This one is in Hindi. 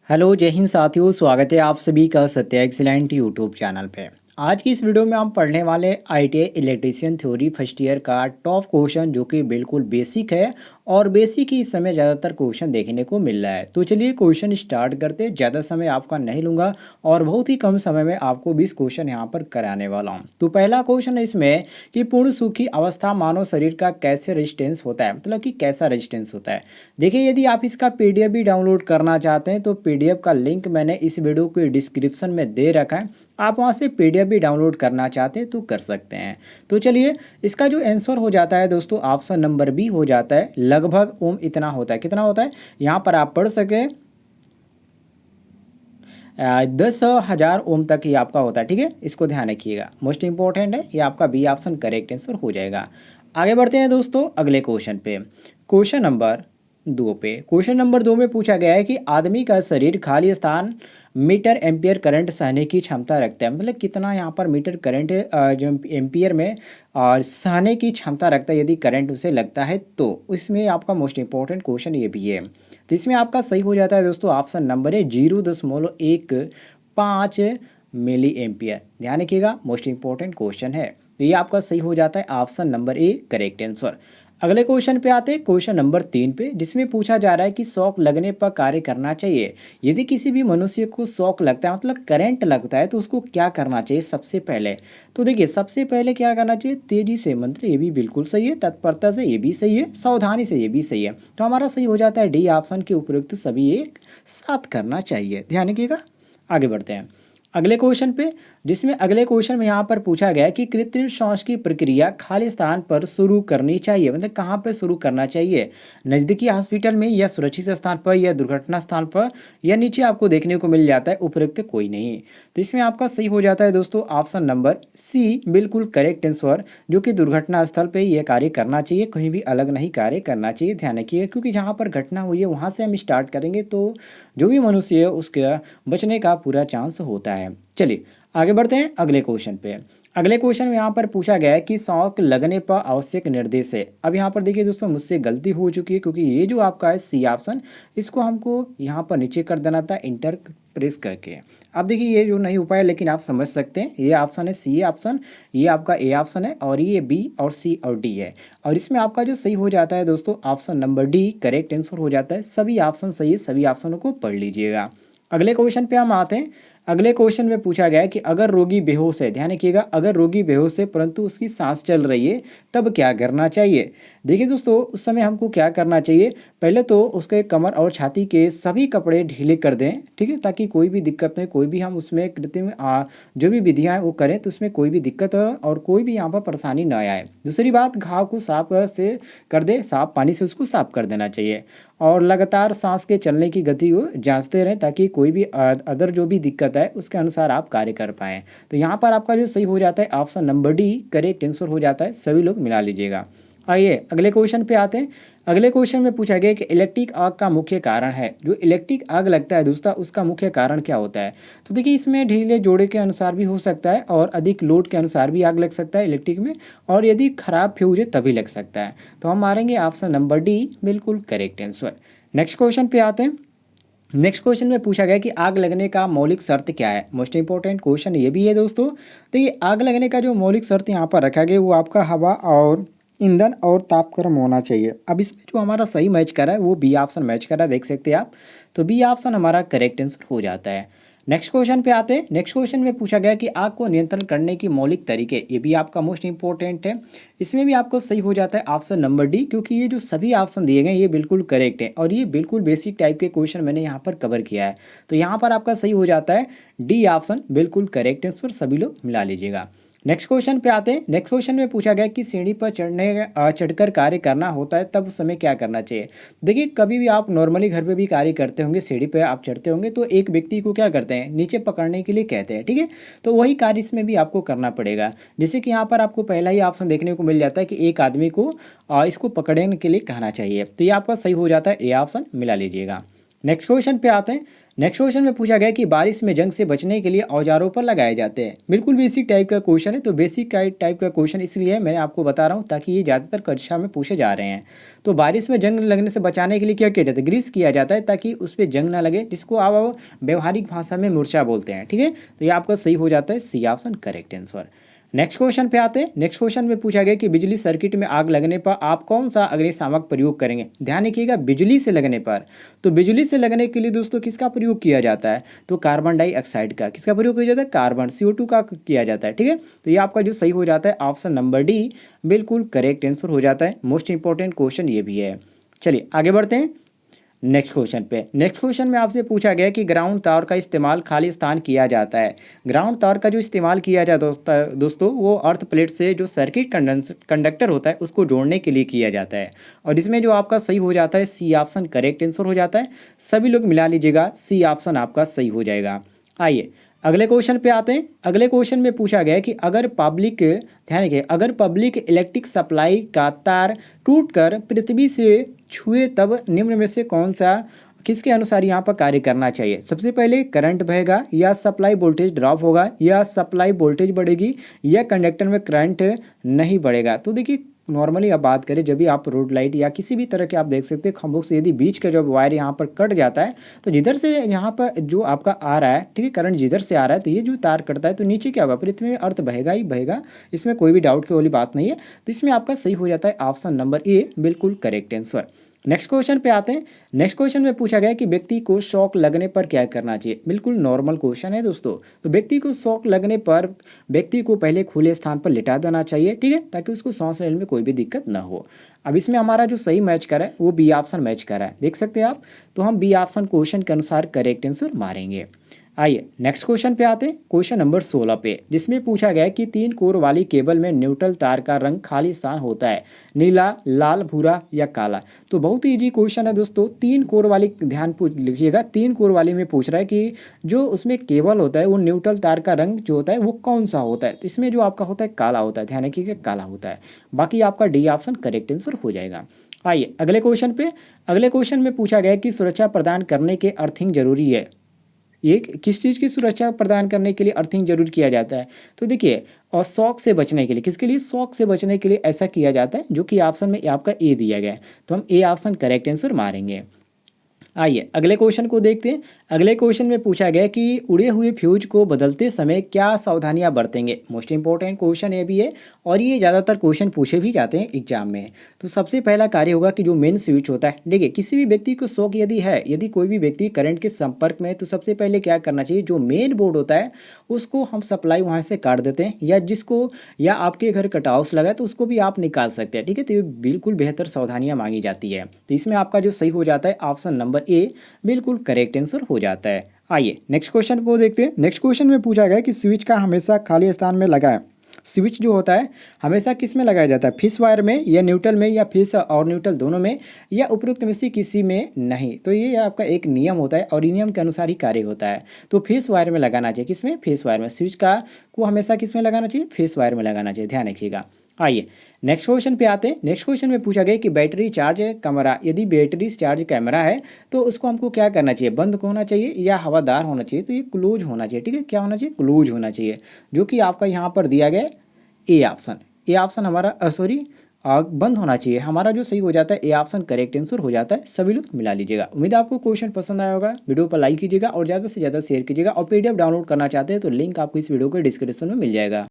हेलो जय हिंद साथियों, स्वागत है आप सभी का सत्या एक्सीलेंट यूट्यूब चैनल पे। आज की इस वीडियो में हम पढ़ने वाले ITI electrician theory first year का टॉप क्वेश्चन जो कि बिल्कुल बेसिक है और बेसिक ही इस समय ज़्यादातर क्वेश्चन देखने को मिल रहा है। तो चलिए क्वेश्चन स्टार्ट करते हैं। ज़्यादा समय आपका नहीं लूँगा और बहुत ही कम समय में आपको 20 क्वेश्चन यहाँ पर कराने वाला हूँ। तो पहला क्वेश्चन है इसमें कि पूर्ण सुखी अवस्था मानव शरीर का कैसे रेजिस्टेंस होता है, मतलब कि कैसा रेजिस्टेंस होता है। देखिए, यदि आप इसका पीडीएफ भी डाउनलोड करना चाहते हैं तो पीडीएफ का लिंक मैंने इस वीडियो के डिस्क्रिप्शन में दे रखा है। आप वहां से पीडीएफ भी डाउनलोड करना चाहते हैं तो कर सकते हैं। तो चलिए, इसका जो आंसर हो जाता है दोस्तों, ऑप्शन नंबर बी हो जाता है। लगभग ओम इतना होता है। कितना होता है यहाँ पर आप पढ़ सके 10,000 ओम तक ही आपका होता है। ठीक है, इसको ध्यान रखिएगा, मोस्ट इंपॉर्टेंट है। ये आपका बी ऑप्शन करेक्ट आंसर हो जाएगा। आगे बढ़ते हैं दोस्तों अगले क्वेश्चन पे। क्वेश्चन नंबर 2 पे, क्वेश्चन नंबर 2 में पूछा गया है कि आदमी का शरीर खाली स्थान मीटर एम्पियर करंट सहने की क्षमता रखता है। मतलब कितना यहाँ पर मीटर करंट जो एम्पियर में सहने की क्षमता रखता है यदि करंट उसे लगता है। तो इसमें आपका मोस्ट इंपॉर्टेंट क्वेश्चन ये भी है। तो इसमें आपका सही हो जाता है दोस्तों, ऑप्शन नंबर है 0.15 मिली एम्पियर। ध्यान रखिएगा, मोस्ट इंपॉर्टेंट क्वेश्चन है। तो ये आपका सही हो जाता है option number A correct answer. अगले क्वेश्चन पे आते हैं, क्वेश्चन नंबर 3 पे, जिसमें पूछा जा रहा है कि शॉक लगने पर कार्य करना चाहिए। यदि किसी भी मनुष्य को शॉक लगता है, मतलब करंट लगता है, तो उसको क्या करना चाहिए सबसे पहले। तो देखिए, सबसे पहले क्या करना चाहिए, तेजी से, मतलब ये भी बिल्कुल सही है, तत्परता से ये भी सही है, सावधानी से ये भी सही है। तो हमारा सही हो जाता है डी ऑप्शन के उपयुक्त सभी एक साथ करना चाहिए। ध्यान रखिएगा। आगे बढ़ते हैं अगले क्वेश्चन पे, जिसमें अगले क्वेश्चन में यहाँ पर पूछा गया है कि कृत्रिम श्वास की प्रक्रिया खाली स्थान पर शुरू करनी चाहिए। मतलब कहाँ पर शुरू करना चाहिए, नज़दीकी हॉस्पिटल में, या सुरक्षित स्थान पर, या दुर्घटना स्थान पर, या नीचे आपको देखने को मिल जाता है उपयुक्त कोई नहीं। तो इसमें आपका सही हो जाता है दोस्तों ऑप्शन नंबर सी बिल्कुल करेक्ट आंसर, जो कि दुर्घटना स्थल पर यह कार्य करना चाहिए, कहीं भी अलग नहीं कार्य करना चाहिए। ध्यान रखिए, क्योंकि जहाँ पर घटना हुई है वहाँ से हम स्टार्ट करेंगे तो जो भी मनुष्य है उसका बचने का पूरा चांस होता है। चलिए आगे बढ़ते हैं अगले क्वेश्चन पे। अगले क्वेश्चन में यहाँ पर पूछा गया है कि शॉक लगने पर आवश्यक निर्देश है। अब यहाँ पर देखिए दोस्तों, मुझसे गलती हो चुकी है, क्योंकि ये जो आपका है सी ऑप्शन, इसको हमको यहाँ पर नीचे कर देना था इंटर प्रेस करके। अब देखिए, ये जो नहीं हो पाया, लेकिन आप समझ सकते हैं, ये ऑप्शन है सी ऑप्शन, ये आपका ए ऑप्शन है, और ये बी और सी और डी है। और इसमें आपका जो सही हो जाता है दोस्तों, option number D correct answer हो जाता है। सभी ऑप्शन सही है, सभी ऑप्शनों को पढ़ लीजिएगा। अगले क्वेश्चन पे हम आते हैं। अगले क्वेश्चन में पूछा गया है कि अगर रोगी बेहोश है, ध्यान रखिएगा, अगर रोगी बेहोश है परंतु उसकी सांस चल रही है, तब क्या करना चाहिए। देखिए दोस्तों, उस समय हमको क्या करना चाहिए, पहले तो उसके कमर और छाती के सभी कपड़े ढीले कर दें। ठीक है, ताकि कोई भी दिक्कत नहीं, कोई भी हम उसमें कृत्रिम जो भी विधियाँ हैं वो करें तो उसमें कोई भी दिक्कत और कोई भी यहाँ पर परेशानी ना आए। दूसरी बात, घाव को साफ से कर दे, साफ पानी से उसको साफ कर देना चाहिए। और लगातार सांस के चलने की गति को जांचते रहें, ताकि कोई भी अदर जो भी दिक्कत है उसके अनुसार आप कार्य कर पाएँ। तो यहाँ पर आपका जो सही हो जाता है option number D correct answer हो जाता है। सभी लोग मिला लीजिएगा। आइए अगले क्वेश्चन पे आते हैं। अगले क्वेश्चन में पूछा गया कि इलेक्ट्रिक आग का मुख्य कारण है। जो इलेक्ट्रिक आग लगता है दोस्तों, उसका मुख्य कारण क्या होता है। तो देखिए, इसमें ढीले जोड़े के अनुसार भी हो सकता है, और अधिक लोड के अनुसार भी आग लग सकता है इलेक्ट्रिक में, और यदि खराब फ्यूज है तभी लग सकता है। तो हम मारेंगे ऑप्शन नंबर डी बिल्कुल करेक्ट आंसर। नेक्स्ट क्वेश्चन पे आते हैं। नेक्स्ट क्वेश्चन में पूछा गया कि आग लगने का मौलिक शर्त क्या है। मोस्ट इंपॉर्टेंट क्वेश्चन ये भी है दोस्तों। तो ये आग लगने का जो मौलिक शर्त यहाँ पर रखा गया वो आपका हवा और ईंधन और तापक्रम होना चाहिए। अब इसमें जो हमारा सही मैच कर रहा है वो बी ऑप्शन मैच कर रहा है, देख सकते हैं आप। तो बी ऑप्शन हमारा करेक्ट आंसर हो जाता है। नेक्स्ट क्वेश्चन पे आते हैं। नेक्स्ट क्वेश्चन में पूछा गया कि आग को नियंत्रण करने की मौलिक तरीके, ये भी आपका मोस्ट इंपॉर्टेंट है। इसमें भी आपको सही हो जाता है ऑप्शन नंबर डी, क्योंकि ये जो सभी ऑप्शन दिए गए ये बिल्कुल करेक्ट है, और ये बिल्कुल बेसिक टाइप के क्वेश्चन मैंने यहाँ पर कवर किया है। तो यहाँ पर आपका सही हो जाता है डी ऑप्शन बिल्कुल करेक्ट आंसर। सभी लोग मिला लीजिएगा। नेक्स्ट क्वेश्चन पे आते हैं। नेक्स्ट क्वेश्चन में पूछा गया कि सीढ़ी पर चढ़कर कार्य करना होता है, तब उस समय क्या करना चाहिए। देखिए, कभी भी आप नॉर्मली घर पे भी कार्य करते होंगे, सीढ़ी पे आप चढ़ते होंगे तो एक व्यक्ति को क्या करते हैं, नीचे पकड़ने के लिए कहते हैं। ठीक है, तो वही कार्य इसमें भी आपको करना पड़ेगा। जैसे कि यहाँ पर आपको पहला ही ऑप्शन देखने को मिल जाता है कि एक आदमी को इसको पकड़ने के लिए कहना चाहिए। तो ये आपका सही हो जाता है ए ऑप्शन, मिला लीजिएगा। नेक्स्ट क्वेश्चन पे आते हैं। नेक्स्ट क्वेश्चन में पूछा गया कि बारिश में जंग से बचने के लिए औजारों पर लगाए जाते हैं। बिल्कुल बेसिक टाइप का क्वेश्चन है, तो बेसिक टाइप का क्वेश्चन इसलिए है मैंने आपको बता रहा हूँ ताकि ये ज़्यादातर कक्षा में पूछे जा रहे हैं। तो बारिश में जंग लगने से बचाने के लिए क्या किया जाता है, ग्रीस किया जाता है ताकि उस पर जंग ना लगे, जिसको आप व्यवहारिक भाषा में मूर्छा बोलते हैं। ठीक है, तो ये आपका सही हो जाता है C option correct answer. Next question पे आते हैं। नेक्स्ट क्वेश्चन में पूछा गया कि बिजली सर्किट में आग लगने पर आप कौन सा अग्निशामक प्रयोग करेंगे। ध्यान रखिएगा, बिजली से लगने पर, तो बिजली से लगने के लिए दोस्तों किसका प्रयोग किया जाता है, तो कार्बन डाइऑक्साइड का। किसका प्रयोग किया जाता है, कार्बन CO2 का किया जाता है। ठीक है, तो ये आपका जो सही हो जाता है ऑप्शन नंबर डी बिल्कुल करेक्ट आंसर हो जाता है। मोस्ट इंपॉर्टेंट क्वेश्चन ये भी है। चलिए आगे बढ़ते हैं नेक्स्ट क्वेश्चन पे। नेक्स्ट क्वेश्चन में आपसे पूछा गया कि ग्राउंड तार का इस्तेमाल खाली स्थान किया जाता है। ग्राउंड तार का जो इस्तेमाल किया जाता है दोस्तों, वो अर्थ प्लेट से जो सर्किट कंडक्टर होता है उसको जोड़ने के लिए किया जाता है। और इसमें जो आपका सही हो जाता है सी ऑप्शन करेक्ट आंसर हो जाता है। सभी लोग मिला लीजिएगा, सी ऑप्शन आपका सही हो जाएगा। आइए अगले क्वेश्चन पे आते हैं। अगले क्वेश्चन में पूछा गया है कि अगर पब्लिक, ध्यान रखिए, अगर पब्लिक इलेक्ट्रिक सप्लाई का तार टूटकर पृथ्वी से छुए तब निम्न में से कौन सा किसके अनुसार यहाँ पर कार्य करना चाहिए। सबसे पहले करंट बहेगा, या सप्लाई वोल्टेज ड्रॉप होगा, या सप्लाई वोल्टेज बढ़ेगी, या कंडक्टर में करंट नहीं बढ़ेगा। तो देखिए नॉर्मली आप बात करें, जब भी आप रोड लाइट या किसी भी तरह के आप देख सकते हैं खंभों से यदि बीच का जब वायर यहाँ पर कट जाता है, तो जिधर से यहाँ पर जो आपका आ रहा है, ठीक है, करंट जिधर से आ रहा है, तो ये जो तार कटता है तो नीचे क्या होगा, पृथ्वी में अर्थ बहेगा ही बहेगा। इसमें कोई भी डाउट की वाली बात नहीं है। तो इसमें आपका सही हो जाता है ऑप्शन नंबर ए बिल्कुल करेक्ट आंसर। नेक्स्ट क्वेश्चन पे आते हैं। नेक्स्ट क्वेश्चन में पूछा गया कि व्यक्ति को शॉक लगने पर क्या करना चाहिए। बिल्कुल नॉर्मल क्वेश्चन है दोस्तों। तो व्यक्ति को शॉक लगने पर व्यक्ति को पहले खुले स्थान पर लिटा देना चाहिए, ठीक है, ताकि उसको सांस लेने में कोई भी दिक्कत ना हो। अब इसमें हमारा जो सही मैच करा है वो बी ऑप्शन मैच करा है, देख सकते हैं आप। तो हम बी ऑप्शन क्वेश्चन के अनुसार करेक्ट आंसर मारेंगे। आइए नेक्स्ट क्वेश्चन पे आते हैं, क्वेश्चन नंबर 16 पे, जिसमें पूछा गया है कि 3 कोर वाली केबल में न्यूट्रल तार का रंग खाली स्थान होता है, नीला, लाल, भूरा या काला। तो बहुत ही इजी क्वेश्चन है दोस्तों। 3 कोर वाली, ध्यान पूछ लिखिएगा, 3 कोर वाली में पूछ रहा है कि जो उसमें केबल होता है वो न्यूट्रल तार का रंग जो होता है वो कौन सा होता है। तो इसमें जो आपका होता है काला होता है, ध्यान रखिएगा काला होता है। बाकी आपका डी ऑप्शन करेक्ट आंसर हो जाएगा। आइए अगले क्वेश्चन पे। अगले क्वेश्चन में पूछा गया कि सुरक्षा प्रदान करने के अर्थिंग जरूरी है। ये किस चीज़ की सुरक्षा प्रदान करने के लिए अर्थिंग जरूर किया जाता है। तो देखिए, और शॉक से बचने के लिए, किसके लिए, शॉक से बचने के लिए ऐसा किया जाता है, जो कि ऑप्शन में आपका ए दिया गया है। तो हम ए ऑप्शन करेक्ट आंसर मारेंगे। आइए अगले क्वेश्चन को देखते हैं। अगले क्वेश्चन में पूछा गया कि उड़े हुए फ्यूज को बदलते समय क्या सावधानियां बरतेंगे। मोस्ट इंपॉर्टेंट क्वेश्चन ये भी है, और ये ज़्यादातर क्वेश्चन पूछे भी जाते हैं एग्जाम में। तो सबसे पहला कार्य होगा कि जो मेन स्विच होता है, देखिए किसी भी व्यक्ति को शॉक यदि है, यदि कोई भी व्यक्ति करंट के संपर्क में है, तो सबसे पहले क्या करना चाहिए, जो मेन बोर्ड होता है उसको हम सप्लाई वहाँ से काट देते हैं, या जिसको, या आपके घर कटआउट्स लगा है तो उसको भी आप निकाल सकते हैं, ठीक है। तो ये बिल्कुल बेहतर सावधानियाँ मांगी जाती है। तो इसमें आपका जो सही हो जाता है ऑप्शन नंबर ए बिल्कुल करेक्ट आंसर हो जाता है। आइए नेक्स्ट क्वेश्चन को देखते हैं। नेक्स्ट क्वेश्चन में पूछा गया कि स्विच का हमेशा खाली स्थान में लगा है। स्विच जो होता है हमेशा किस में लगाया जाता है, फिश वायर में, या न्यूट्रल में, या फिश और न्यूट्रल दोनों में, या उपरोक्त में से किसी में नहीं। तो ये आपका एक नियम होता है और नियम के अनुसार ही कार्य होता है। तो फिश वायर में लगाना चाहिए, किसमें, फिश वायर में। स्विच का को हमेशा किस में लगाना चाहिए, फिश वायर में लगाना चाहिए, ध्यान रखिएगा। आइए नेक्स्ट क्वेश्चन पे आते हैं। नेक्स्ट क्वेश्चन में पूछा गया कि बैटरी चार्ज कैमरा, यदि बैटरी चार्ज कैमरा है तो उसको हमको क्या करना चाहिए, बंद होना चाहिए या हवादार होना चाहिए। तो ये क्लोज होना चाहिए, ठीक है, क्या होना चाहिए, क्लोज होना चाहिए, जो कि आपका यहाँ पर दिया गया ए ऑप्शन। ए ऑप्शन हमारा सॉरी बंद होना चाहिए। हमारा जो सही हो जाता है ए ऑप्शन करेक्ट आंसर हो जाता है। सभी लोग मिला लीजिएगा। उम्मीद है आपको क्वेश्चन पसंद आया होगा। वीडियो पर लाइक कीजिएगा और ज़्यादा से ज़्यादा शेयर कीजिएगा। और PDF डाउनलोड करना चाहते हैं तो लिंक आपको इस वीडियो के डिस्क्रिप्शन में मिल जाएगा।